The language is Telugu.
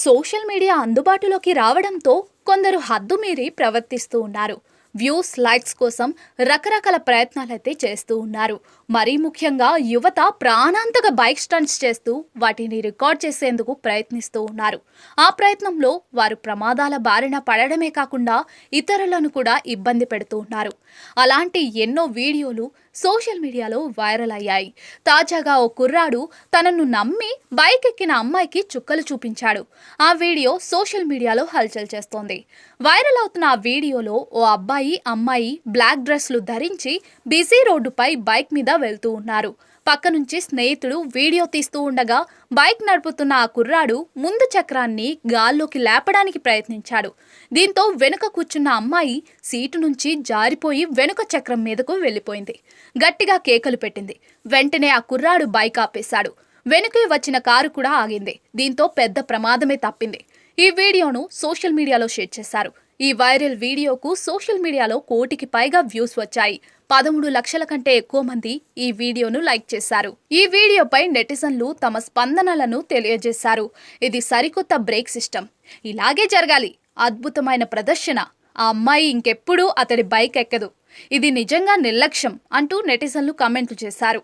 సోషల్ మీడియా అందుబాటులోకి రావడంతో కొందరు హద్దు మీరి ప్రవర్తిస్తూ ఉన్నారు. వ్యూస్, లైక్స్ కోసం రకరకాల ప్రయత్నాలైతే చేస్తూ ఉన్నారు. మరీ ముఖ్యంగా యువత ప్రాణాంతక బైక్ స్టంట్స్ చేస్తూ వాటిని రికార్డ్ చేసేందుకు ప్రయత్నిస్తూ ఉన్నారు. ఆ ప్రయత్నంలో వారు ప్రమాదాల బారిన పడడమే కాకుండా ఇతరులను కూడా ఇబ్బంది పెడుతూ ఉన్నారు. అలాంటి ఎన్నో వీడియోలు సోషల్ మీడియాలో వైరల్ అయ్యాయి. తాజాగా ఓ కుర్రాడు తనను నమ్మి బైక్ ఎక్కిన అమ్మాయికి చుక్కలు చూపించాడు. ఆ వీడియో సోషల్ మీడియాలో హల్చల్ చేస్తోంది. వైరల్ అవుతున్న ఆ వీడియోలో ఓ అబ్బాయి, అమ్మాయి బ్లాక్ డ్రెస్లు ధరించి బిజీ రోడ్డుపై బైక్ మీద వెళ్తూ ఉన్నారు. పక్క నుంచి స్నేహితుడు వీడియో తీస్తూ ఉండగా బైక్ నడుపుతున్న ఆ కుర్రాడు ముందు చక్రాన్ని గాల్లోకి లేపడానికి ప్రయత్నించాడు. దీంతో వెనుక కూర్చున్న అమ్మాయి సీటు నుంచి జారిపోయి వెనుక చక్రం మీదకు వెళ్లిపోయింది. గట్టిగా కేకలు పెట్టింది. వెంటనే ఆ కుర్రాడు బైక్ ఆపేశాడు. వెనుకే వచ్చిన కారు కూడా ఆగింది. దీంతో పెద్ద ప్రమాదమే తప్పింది. ఈ వీడియోను సోషల్ మీడియాలో షేర్ చేశారు. ఈ వైరల్ వీడియోకు సోషల్ మీడియాలో 1 కోటికి పైగా వ్యూస్ వచ్చాయి. 13 లక్షల కంటే ఎక్కువ మంది ఈ వీడియోను లైక్ చేశారు. ఈ వీడియోపై నెటిజన్లు తమ స్పందనలను తెలియజేశారు. ఇది సరికొత్త బ్రేక్ సిస్టమ్, ఇలాగే జరగాలి, అద్భుతమైన ప్రదర్శన, ఆ అమ్మాయి ఇంకెప్పుడూ అతడి బైక్ ఎక్కదు, ఇది నిజంగా నిర్లక్ష్యం అంటూ నెటిజన్లు కామెంట్లు చేశారు.